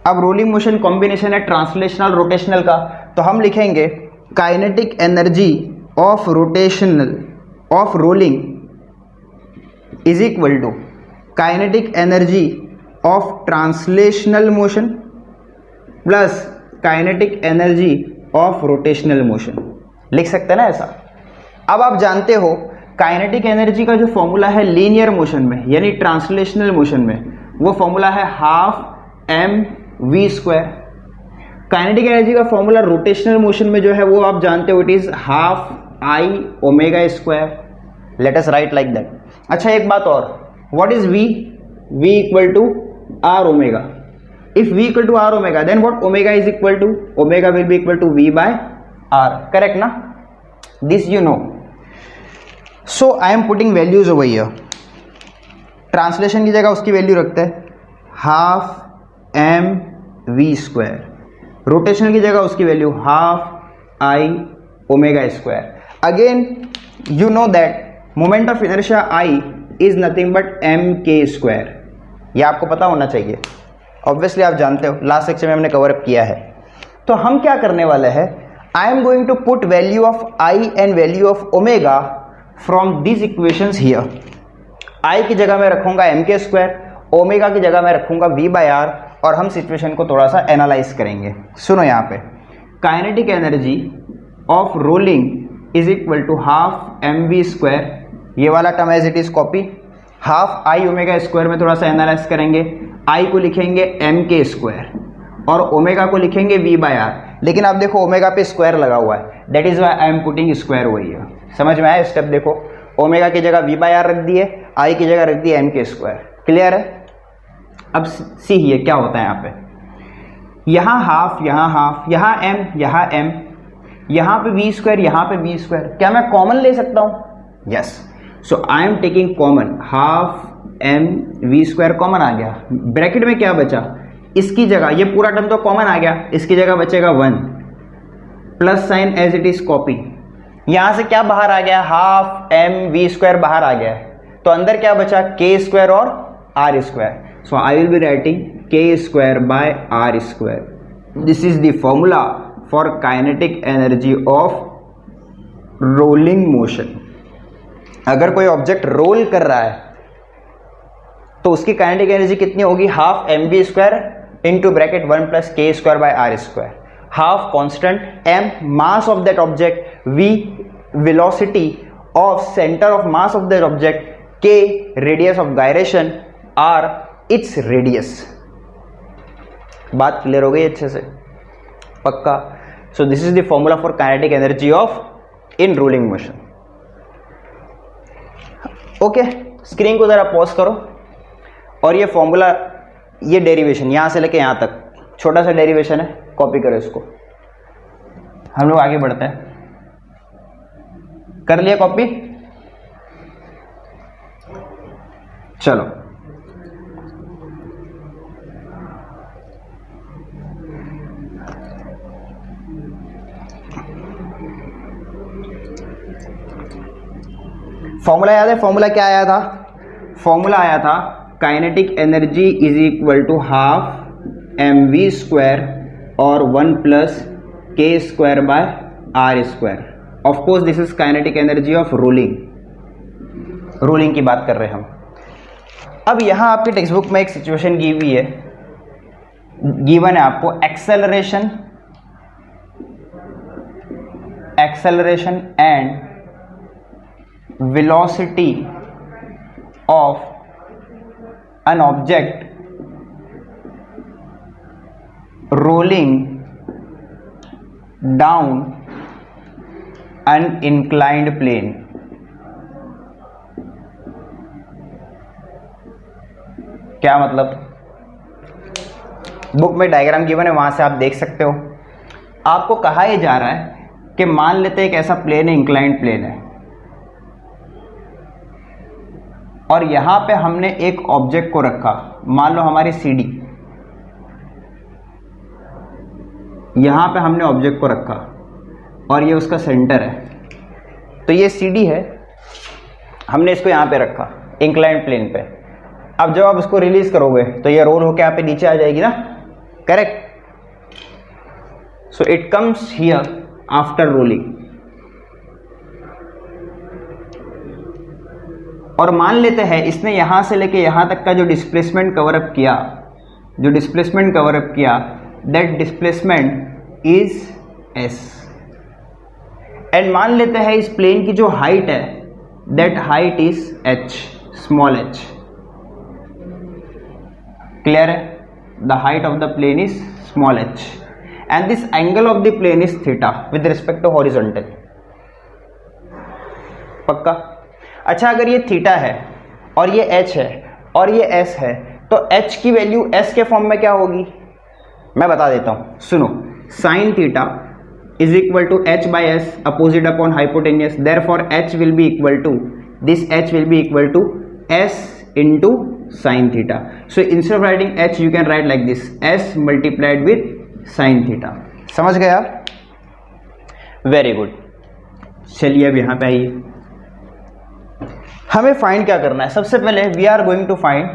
अब रोलिंग मोशन कॉम्बिनेशन है ट्रांसलेशनल रोटेशनल का, तो हम लिखेंगे kinetic energy of rolling is equal to kinetic energy of translational motion plus kinetic energy of rotational motion, लिख सकते हैं ना ऐसा। अब आप जानते हो काइनेटिक एनर्जी का जो फॉर्मूला है लीनियर मोशन में यानी ट्रांसलेशनल मोशन में, वो फॉर्मूला है half M we square. Kinetic energy का फॉर्मूला रोटेशनल मोशन में जो है वो आप जानते हो, it is half I omega square. Let us write like that. अच्छा एक बात और, what is v? V equal to r omega. If v equal to r omega, then what omega is equal to? Omega will be equal to v by r, correct ना? This you know. So I am putting values over here. Translation की जगह उसकी value रखते हैं half M we square, rotational की जगह उसकी value half I omega square. Again you know that moment of inertia I is nothing but m k square, ये आपको पता होना चाहिए, ऑब्वियसली आप जानते हो, लास्ट सेक्शन में हमने कवर अप किया है। तो हम क्या करने वाले हैं, I am going to put value of I and value of omega from this equations here. I की जगह मैं रखूंगा एम के स्क्वायर, ओमेगा की जगह मैं रखूंगा वी बाई आर, और हम सिचुएशन को थोड़ा सा एनालाइज करेंगे। सुनो यहाँ पे, kinetic energy of rolling is equal to half M we square, ये वाला term as it is copy, half I omega square में थोड़ा सा एनालाइज करेंगे, आई को लिखेंगे एम के स्क्वायर और ओमेगा को लिखेंगे वी बाय आर। लेकिन आप देखो ओमेगा पे स्क्वायर लगा हुआ है, that is why I am putting square over here. समझ में आया स्टेप? देखो ओमेगा की जगह वी बाय आर रख दिए, आई की जगह रख दिए एम के स्क्वायर। क्लियर है? अब सी ये क्या होता है यहाँ पे, यहाँ हाफ, यहाँ एम, यहाँ पे वी स्क्वायर, यहाँ पे वी स्क्वायर, क्या मैं कॉमन ले सकता हूँ? Yes. So I am taking common, half M we square common आ गया, ब्रैकेट में क्या बचा, इसकी जगह ये पूरा टर्म तो कॉमन आ गया, इसकी जगह बचेगा 1 plus sine as it is copy. यहां से क्या बाहर आ गया, हाफ एम वी स्क्वायर बाहर आ गया, तो अंदर क्या बचा, के स्क्वायर और R square. So I will be writing K square by are square. This is the formula for kinetic energy of rolling motion. अगर कोई ऑब्जेक्ट रोल कर रहा है तो उसकी काइनेटिक एनर्जी कितनी होगी, half M we square into bracket 1 plus के square by are square. Half constant, M mass of that object, V velocity of centre of mass of that object, K radius of gyration, R its radius. बात clear हो गई अच्छे से? पक्का? So this is the formula for kinetic energy of in rolling motion. Okay, screen को जरा pause करो और ये फॉर्मूला, ये डेरिवेशन यहां से लेके यहां तक छोटा सा डेरिवेशन है, कॉपी करो इसको। हम लोग आगे बढ़ते हैं। कर लिया कॉपी? चलो फॉर्मूला याद है? फॉर्मूला क्या आया था? फॉर्मूला आया था kinetic energy is equal to half M we square और 1 प्लस के square by are square. Of course this is kinetic energy of rolling, rolling की बात कर रहे हैं हम। अब यहां आपकी टेक्स्ट बुक में एक सिचुएशन गिवन है आपको, acceleration and velocity of an object rolling down an inclined plane। क्या मतलब? बुक में डायग्राम गिवन है, वहां से आप देख सकते हो। आपको कहा यह जा रहा है कि मान लेते हैं एक ऐसा प्लेन है, इंक्लाइंड प्लेन है, और यहां पे हमने एक ऑब्जेक्ट को रखा, मान लो हमारी सीडी, यहां पे हमने ऑब्जेक्ट को रखा और ये उसका सेंटर है। तो ये सीडी है, हमने इसको यहां पे रखा इंक्लाइंड प्लेन पे। अब जब आप इसको रिलीज करोगे तो ये रोल होकर यहाँ पे नीचे आ जाएगी ना, correct? So it comes here after rolling. और मान लेते हैं इसने यहां से लेके यहां तक का जो डिस्प्लेसमेंट कवर अप किया, that displacement is s, and मान लेते हैं इस प्लेन की जो हाइट है that height is h, small h। Clear है? The height of the plane is small h and this angle of the plane is theta with respect to horizontal. पक्का? अच्छा, अगर ये थीटा है और ये h है और ये s है तो h की वैल्यू s के फॉर्म में क्या होगी? मैं बता देता हूं, सुनो। Sine theta is equal to h by s opposite upon hypotenuse, therefore h will be equal to this, h will be equal to s into sine theta. So instead of writing h you can write like this, s multiplied with sine theta. समझ गए आप? Very good. चलिए अब यहां पे आइए, हमें find क्या करना है? सबसे पहले we are going to find,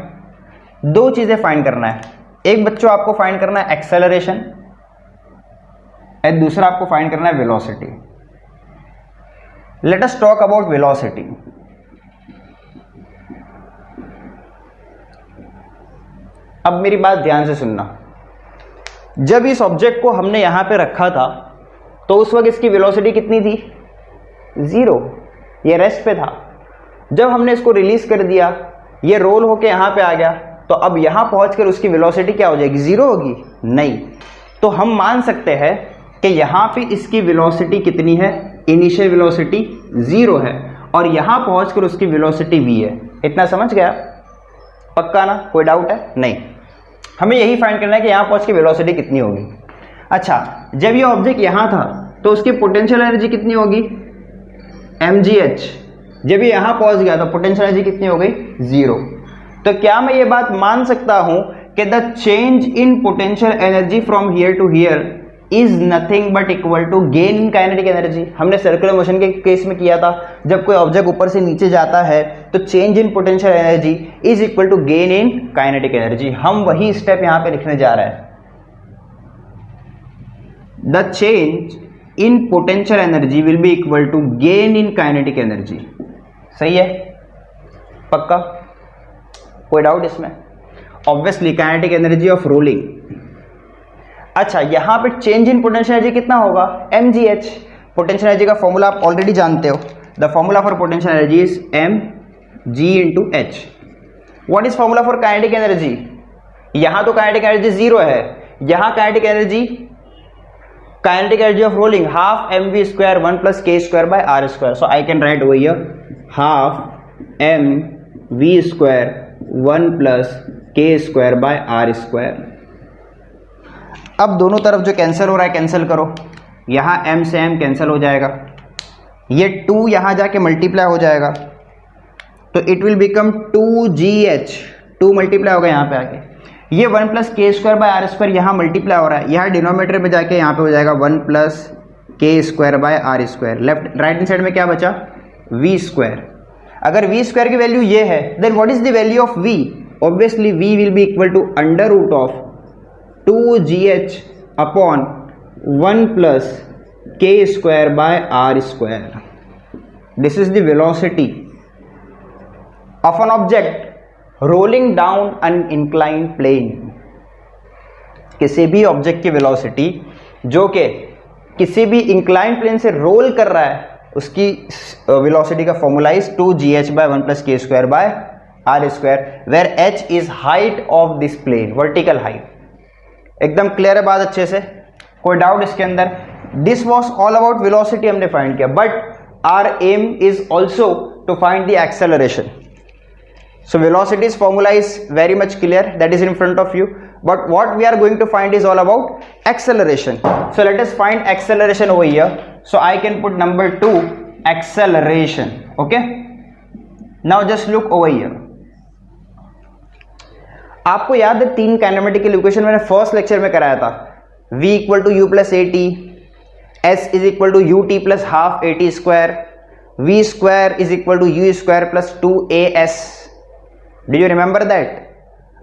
दो चीजें फाइंड करना है। एक बच्चों आपको फाइंड करना है एक्सेलरेशन एंड दूसरा आपको फाइंड करना है velocity. Late us talk about velocity. अब मेरी बात ध्यान से सुनना। जब इस ऑब्जेक्ट को हमने यहां पे रखा था तो उस वक्त इसकी वेलोसिटी कितनी थी? 0, ये रेस्ट पे था। जब हमने इसको रिलीज कर दिया, ये रोल होके यहां पे आ गया, तो अब यहां पहुंचकर उसकी वेलोसिटी क्या हो जाएगी? 0 होगी? नहीं। तो हम मान सकते हैं कि यहां पे इसकी वेलोसिटी कितनी है? इनिशियल वेलोसिटी 0 है और यहां पहुंचकर उसकी वेलोसिटी v है। इतना समझ गया? पक्का ना? कोई डाउट है? नहीं। हमें यही फाइंड करना है कि यहां पहुंच के वेलोसिटी कितनी होगी। अच्छा, जब ये ऑब्जेक्ट यहां था तो उसकी पोटेंशियल एनर्जी कितनी होगी? mgh। जब ये यहां पहुंच गया तो पोटेंशियल एनर्जी कितनी हो गई? 0। तो क्या मैं ये बात मान सकता हूं कि the change in potential energy from here to here is nothing but equal to gain in kinetic energy? हमने सर्कुलर मोशन के केस में किया था, जब कोई ऑब्जेक्ट ऊपर से नीचे जाता है तो change in potential energy is equal to gain in kinetic energy. हम वही स्टेप यहां पे लिखने जा रहे हैं। The change in potential energy will be equal to gain in kinetic energy. सही है? पक्का? कोई डाउट इसमें? Obviously kinetic energy of rolling. अच्छा, यहां पे चेंज इन पोटेंशियल एनर्जी कितना होगा? mgh। पोटेंशियल एनर्जी का फॉर्मूला आप ऑलरेडी जानते हो। The formula for potential energy is mg into h। What is formula for kinetic energy? यहां तो काइनेटिक एनर्जी 0 है, यहां kinetic energy of rolling half mv square 1 plus k square by r square. So I can write over here half mv square 1 plus k square by r square. अब दोनों तरफ जो cancel हो रहा है cancel करो, यहां m से m कैंसिल हो जाएगा, ये 2 यहां जाके मल्टीप्लाई हो जाएगा तो it will become 2gh। 2 multiply होगा यहां पे आके, ये 1 प्लस के स्क्वायर बाय आर स्क्वायर यहां मल्टीप्लाई हो रहा है, यहां डिनोमिनेटर में जाके यहां पे हो जाएगा 1 प्लस के square by are square. Left right hand side में क्या बचा? v square. अगर v स्क्वायर की वैल्यू ये है then what is the value of v? Obviously v will be equal to under root of 2gh upon 1 plus के square by are square. This is the velocity of an object rolling down an inclined plane. किसी भी object की velocity जो कि किसी भी inclined plane से role कर रहा है, उसकी वेलोसिटी का formula is 2gh by 1 plus के square by are square, where h is height of this plane, vertical height. एकदम क्लियर है बात अच्छे से? कोई डाउट इसके अंदर? This was all about velocity हमने फाइंड किया, but our aim is also to find the acceleration. So velocity's formula is very much clear, that is in front of you, but what we are going to find is all about acceleration. So let us find acceleration over here. So I can put number 2, acceleration. Okay, now just look over here. आपको याद है 3 kinematical equation मैंने first lecture में कराया था, v equal to u plus a t, s is equal to u t plus half a t square, v square is equal to u square plus 2as। Do you remember that?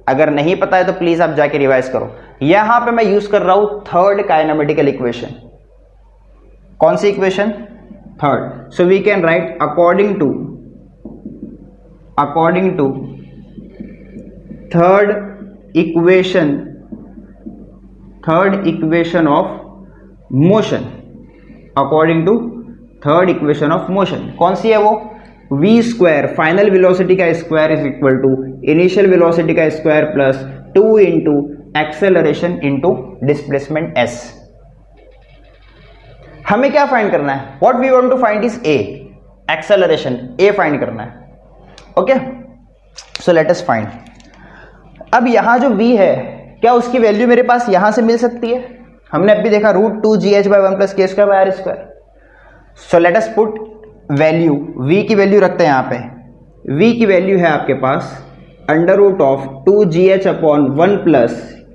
अगर नहीं पता है तो please आप जाके revise करो। यहां पे मैं यूज कर रहा हूं थर्ड काइनेमेटिकल इक्वेशन। कौन सी equation? Third. So we can write according to third equation of motion, according to third equation of motion. कौन सी है वो? v स्क्वायर फाइनल वेलोसिटी का square is equal to initial velocity का square plus 2 into acceleration into displacement s। हमें क्या find करना है? What we want to find is a, acceleration a find करना है। Okay, so let us find. अब यहां जो v है, क्या उसकी वैल्यू मेरे पास यहां से मिल सकती है? हमने अभी देखा √2gh/1 + k²/r²। सो let us put value, v की वैल्यू रखते हैं यहाँ पे। v की वैल्यू है आपके पास √2gh/1 +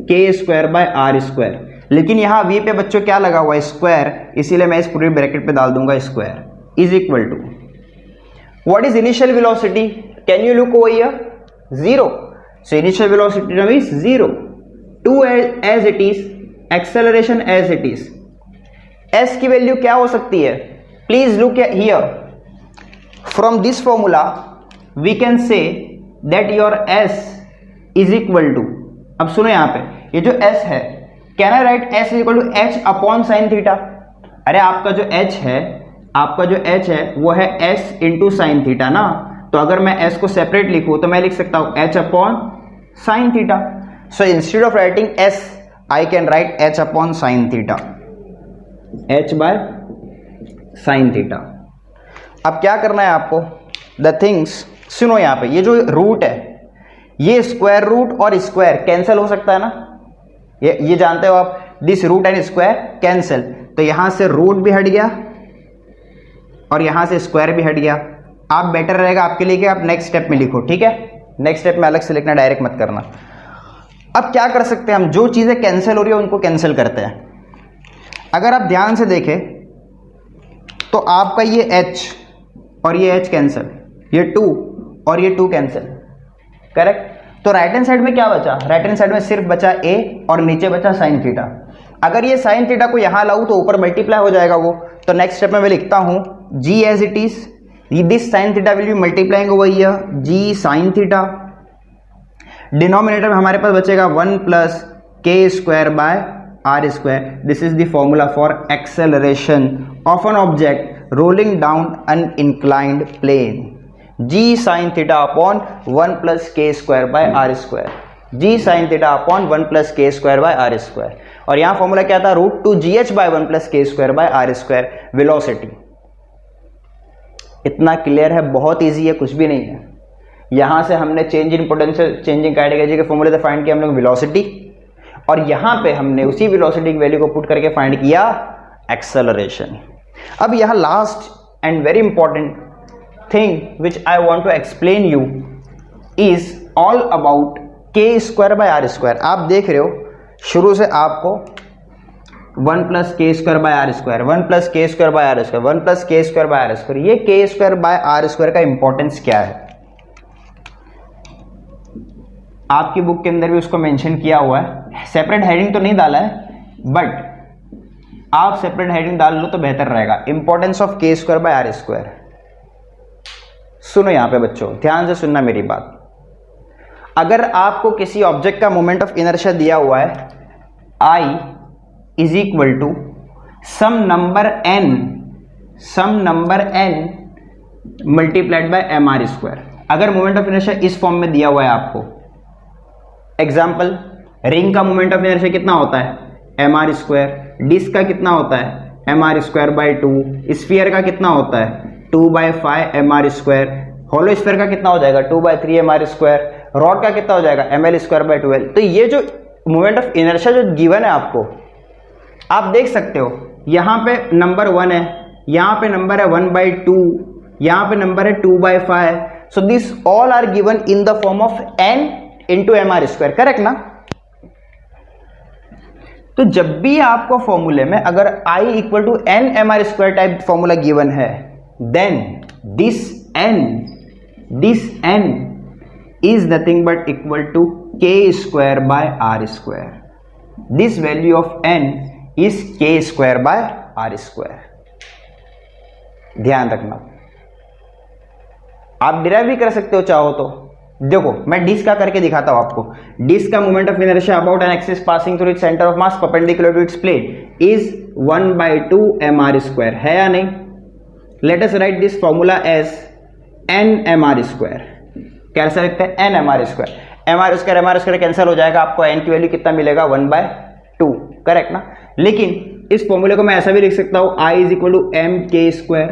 k²/r²। लेकिन यहाँ v पे बच्चों क्या लगा हुआ है? स्क्वायर, इसीलिए मैं इस पूरे ब्रैकेट पे डाल दूंगा square is equal to what is initial velocity? Can you look over here? 0। So initial velocity now is 0, 2 as it is, acceleration as it is. s की वैल्यू क्या हो सकती है? Please look here, from this formula we can say that your s is equal to, अब सुनो यहां पे, ये जो s है, can I write s is equal to h/sin theta? अरे आपका जो h है वो है s इंटू साइन थीटा ना। तो अगर मैं s को सेपरेट लिखूं तो मैं लिख सकता हूं h/sin theta. So instead of writing s I can write h/sin theta, h/sin theta. अब क्या करना है आपको? द थिंग्स, सुनो यहां पे, ये जो रूट है, ये स्क्वायर रूट और स्क्वायर कैंसिल हो सकता है ना, ये जानते हो आप, this root and square cancel. तो यहां से रूट भी हट गया और यहां से स्क्वायर भी हट गया। आप बेटर रहेगा आपके लिए कि आप नेक्स्ट स्टेप में लिखो, ठीक है? नेक्स्ट स्टेप में अलग से लिखना, डायरेक्ट मत करना। अब क्या कर सकते हैं हम? जो चीजें कैंसिल हो रही है उनको कैंसिल करते हैं। अगर आप ध्यान से देखें तो आपका ये h और ये h कैंसिल, ये 2 और ये 2 कैंसिल, करेक्ट? तो राइट हैंड साइड में क्या बचा? राइट हैंड साइड में सिर्फ बचा a और नीचे बचा साइन थीटा। अगर ये साइन थीटा को यहां लाऊं तो ऊपर मल्टीप्लाई हो जाएगा वो। तो नेक्स्ट स्टेप में मैं लिखता हूं g as it is, this sine theta will be multiplying over here g sine theta. Denominator में हमारे पास बचेगा 1 + k²/r²। This is the formula for acceleration of an object rolling down an inclined plane, g sin theta upon 1 + k²/r², g sin theta upon 1 + k²/r²। और यहां formula क्या था? √2gh/1 + k²/r², velocity. इतना clear है, बहुत इजी है, कुछ भी नहीं है। यहां से हमने change in potential, change in kinetic energy के फॉर्मूले से फाइंड किया हम लोग वेलोसिटी, और यहां पे हमने उसी वेलोसिटी की वैल्यू को पुट करके फाइंड किया एक्सेलरेशन। अब यहां last and very important thing which I want to explain you is all about k²/r²। आप देख रहे हो शुरू से आपको 1 + k²/r², 1 + k²/r², 1 + k²/r², ये k²/r² का इंपॉर्टेंस क्या है? आपकी बुक के अंदर भी उसको मेंशन किया हुआ है। सेपरेट हेडिंग तो नहीं डाला है, बट आप सेपरेट हेडिंग डाल लो तो बेहतर रहेगा। Importance of k²/r²। सुनो यहां पे बच्चों, ध्यान से सुनना मेरी बात। अगर आपको किसी ऑब्जेक्ट का मोमेंट ऑफ इनर्शिया दिया हुआ है I is equal to some number n multiplied by mr²। अगर मोमेंट ऑफ इनर्शिया इस फॉर्म में दिया हुआ है आपको, एग्जांपल, रिंग का मोमेंट ऑफ इनर्शिया कितना होता है? mr²। डिस्क का कितना होता है? mr²/2। स्फीयर का कितना होता है? 2/5 mr²। होलो स्फीयर का कितना हो जाएगा? 2/3 mr²। रॉड का कितना हो जाएगा? ml²/12। तो ये जो मोमेंट ऑफ इनर्शिया जो गिवन है आपको, आप देख सकते हो यहां पे नंबर 1 है, यहां पे नंबर है 1/2, यहां पे नंबर है 2/5। So this all are given in the form of n into mr², correct ना? तो जब भी आपको फॉर्मूले में अगर I = n mr² type formula given है, then this n is nothing but equal to k²/r²। this value of n is k²/r²। ध्यान रखना। आप डिराइव भी कर सकते हो चाहो तो। देखो मैं डिस्क का करके दिखाता हूं आपको। डिस्क का moment of inertia about an axis passing through its centre of mass perpendicular to its plane is 1/2 mr², है या नहीं? Let us write this formula as nmr²। कैसे लिखते हैं? nmr²। mr² कैंसिल हो जाएगा, आपको n की वैल्यू कितना मिलेगा? 1/2, करेक्ट ना? लेकिन इस फॉर्मूले को मैं ऐसा भी लिख सकता हूं, I = mk²।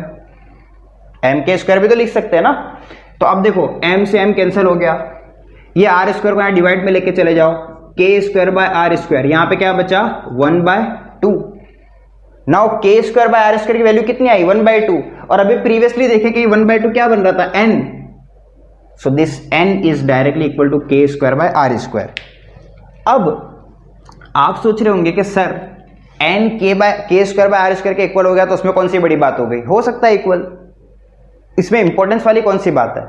mk² भी तो लिख सकते हैं ना। तो अब देखो m से m कैंसिल हो गया, ये r² को यहां डिवाइड में लेके चले जाओ, k²/r², यहां पे क्या बचा? 1/2। नाउ k²/r² की वैल्यू कितनी आई? 1/2। और अभी प्रीवियसली देखे कि 1/2 क्या बन रहा था? n। So this n is directly equal to k²/r²। अब आप सोच रहे होंगे कि सर n k²/r² के इक्वल हो गया तो उसमें कौन सी बड़ी बात हो गई? हो सकता है इक्वल, इसमें इंपॉर्टेंस वाली कौन सी बात है?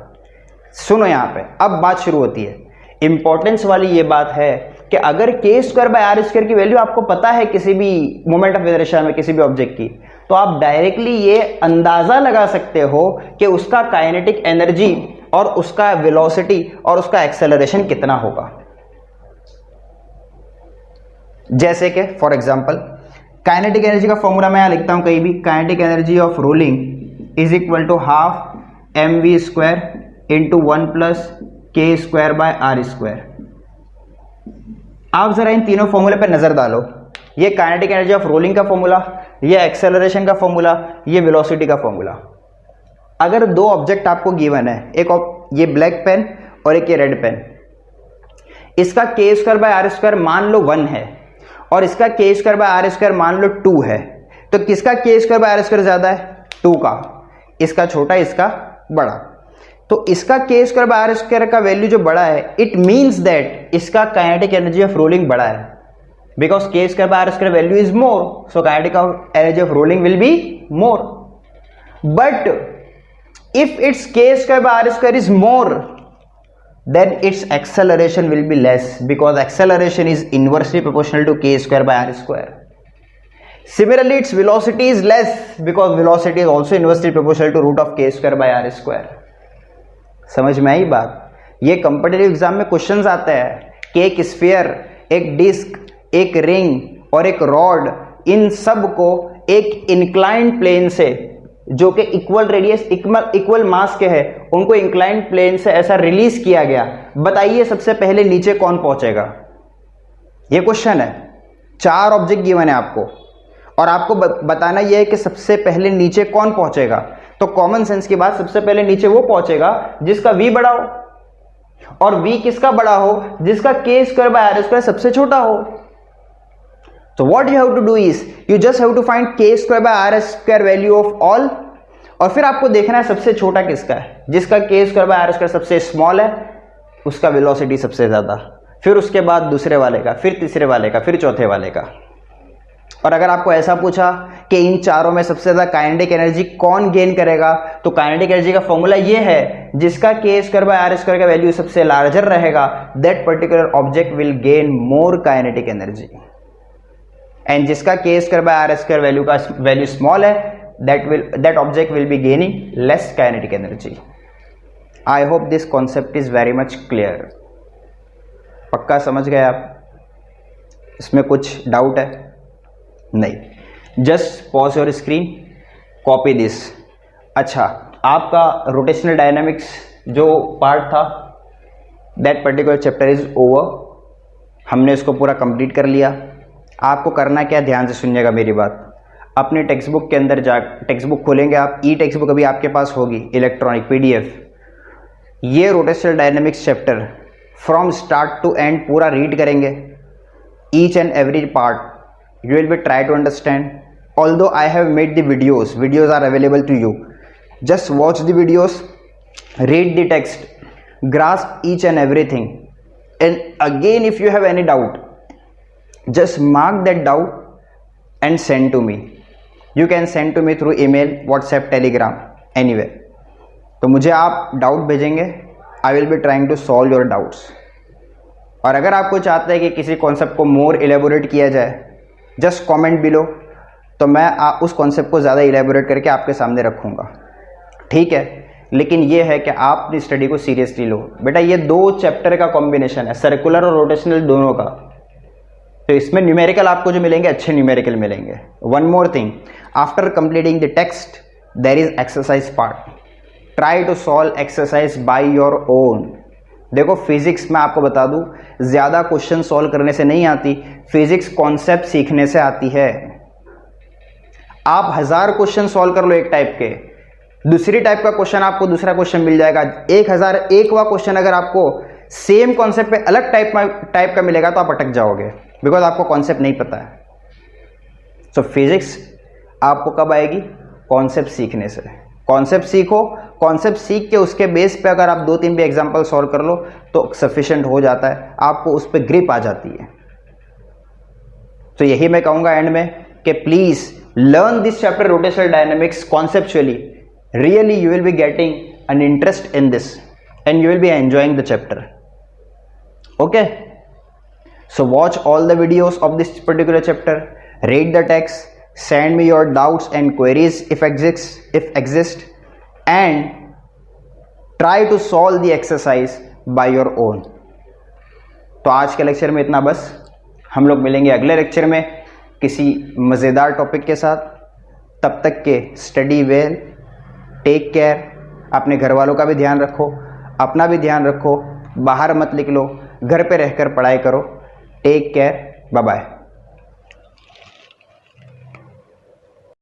सुनो यहां पे, अब बात शुरू होती है। इंपॉर्टेंस वाली ये बात है कि अगर k²/r² की वैल्यू आपको पता है किसी भी मोमेंट ऑफ इनर्शिया में किसी भी ऑब्जेक्ट की, तो आप डायरेक्टली ये अंदाजा लगा सकते हो कि उसका काइनेटिक एनर्जी और उसका वेलोसिटी और उसका एक्सेलरेशन कितना होगा। जैसे कि फॉर एग्जांपल काइनेटिक एनर्जी का फॉर्मूला मैं यहां लिखता हूं कहीं भी, kinetic energy of rolling is equal to ½ mv² into 1 + k²/r²। आप जरा इन तीनों फॉर्मूले पर नजर डालो, ये काइनेटिक एनर्जी ऑफ रोलिंग का फॉर्मूला, ये एक्सेलरेशन का फॉर्मूला, ये वेलोसिटी का फॉर्मूला। अगर दो ऑब्जेक्ट आपको गिवन है, एक ये ब्लैक पेन और एक ये रेड पेन, इसका k²/r² मान लो 1 है और इसका k²/r² मान लो 2 है, तो किसका k²/r² ज्यादा है? 2 का। इसका छोटा, इसका बड़ा। तो इसका k²/r² का वैल्यू जो बड़ा है, इट मींस दैट इसका काइनेटिक एनर्जी ऑफ रोलिंग बड़ा है, because k²/r² value is more, so kinetic energy of rolling will be more. But if it's k²/r² is more, then its acceleration will be less, because acceleration is inversely proportional to k²/r². Similarly, its velocity is less, because velocity is also inversely proportional to root of k²/r². समझ में आई बात? ये competitive exam में questions आते हैं कि एक sphere, एक डिस्क, एक रिंग और एक रॉड, इन सब को एक इंक्लाइंड प्लेन से, जो कि इक्वल रेडियस इक्वल मास के है, उनको इंक्लाइंड प्लेन से ऐसा रिलीज किया गया। बताइए सबसे पहले नीचे कौन पहुंचेगा? ये क्वेश्चन है। 4 ऑब्जेक्ट गिवन है आपको और आपको बताना यह है कि सबसे पहले नीचे कौन पहुंचेगा। तो कॉमन सेंस की बात, सबसे पहले नीचे वो पहुंचेगा जिसका v बड़ा हो, और v किसका बड़ा हो? जिसका k²/r² सबसे छोटा हो। So what you have to do is you just have to find k²/r² value of all, और फिर आपको देखना है सबसे छोटा किसका है। जिसका k²/r² सबसे स्मॉल है उसका वेलोसिटी सबसे ज्यादा, फिर उसके बाद दूसरे वाले का, फिर तीसरे वाले का, फिर चौथे वाले का। और अगर आपको ऐसा पूछा कि इन चारों में सबसे ज्यादा काइनेटिक एनर्जी कौन गेन करेगा, तो काइनेटिक एनर्जी का फॉर्मूला ये है, जिसका k²/r² का वैल्यू सबसे लार्जर रहेगा, that particular object will gain more kinetic energy, and जिसका k²/r² वैल्यू का वैल्यू स्मॉल है, that object will be gaining less kinetic energy. I hope this concept is very much clear. पक्का समझ गए आप? इसमें कुछ डाउट है? नहीं। Just pause your screen, copy this. अच्छा, आपका रोटेशनल डायनामिक्स जो पार्ट था, that particular chapter is over. हमने इसको पूरा कंप्लीट कर लिया। आपको करना क्या, ध्यान से सुनिएगा मेरी बात। अपने टेक्स्ट बुक के अंदर टेक्स्ट बुक खोलेंगे आप, ई टेक्स्ट बुक अभी आपके पास होगी, इलेक्ट्रॉनिक PDF। ये rotational dynamics chapter from start to end पूरा रीड करेंगे, each and every part you will be try to understand. Although I have made the videos are available to you. Just watch the videos, read the text, grasp each and everything, and again if you have any doubt, just mark that doubt and send to me. You can send to me through email, WhatsApp, Telegram, anywhere. तो मुझे आप doubt भेजेंगे, I will be trying to solve your doubts. और अगर आपको चाहते हैं कि किसी कॉन्सेप्ट को मोर इलेबोरेट किया जाए, जस्ट कमेंट बिलो, तो मैं उस कॉन्सेप्ट को ज़्यादा इलेबोरेट करके आपके सामने रखूँगा। ठीक है? लेकिन ये है कि आप अपनी स्टडी को सीरियसली लो। बेटा ये 2 चैप्टर का कॉम्बिनेशन है, सर्कुलर और रोटेशनल दोनों का, तो इसमें न्यूमेरिकल आपको जो मिलेंगे अच्छे न्यूमेरिकल मिलेंगे। One more thing, after completing the text there is exercise part, try to solve exercise by your own. देखो फिजिक्स में आपको बता दूं, ज़्यादा क्वेश्चन सॉल्व करने से नहीं आती, फिजिक्स कॉन्सेप्ट सीखने से आती है। आप 1000 क्वेश्चन सॉल्व कर लो एक टाइप के, दूसरी टाइप का क्वेश्चन आपको दूसरा क्वेश्चन मिल जाएगा। 1001वां क्वेश्चन अगर आपको सेम कॉन्सेप्ट पे अलग टाइप का मिलेगा तो आप अटक जाओगे, बिकॉज आपको कॉन्सेप्ट नहीं पता है। सो फिजिक्स आपको कब आएगी? कॉन्सेप्ट सीखने से। कॉन्सेप्ट सीखो, कॉन्सेप्ट सीख के उसके बेस पे अगर आप 2-3 भी एग्जाम्पल सॉल्व कर लो तो सफिशिएंट हो जाता है, आपको उस पर ग्रिप आ जाती है। तो यही मैं कहूंगा एंड में कि please learn this chapter rotational dynamics conceptually, really you will be getting an interest in this and you will be enjoying the chapter. Okay, so watch all the videos of this particular chapter, read the text, send me your doubts and queries if exist and try to solve the exercise by your own. तो आज के lecture में इतना बस, हम लोग मिलेंगे अगले लेक्चर में किसी मज़ेदार टॉपिक के साथ। तब तक के स्टडी वेल, टेक केयर, अपने घर वालों का भी ध्यान रखो, अपना भी ध्यान रखो, बाहर मत निकलो, घर पे रहकर पढ़ाई करो। Take care, bye bye.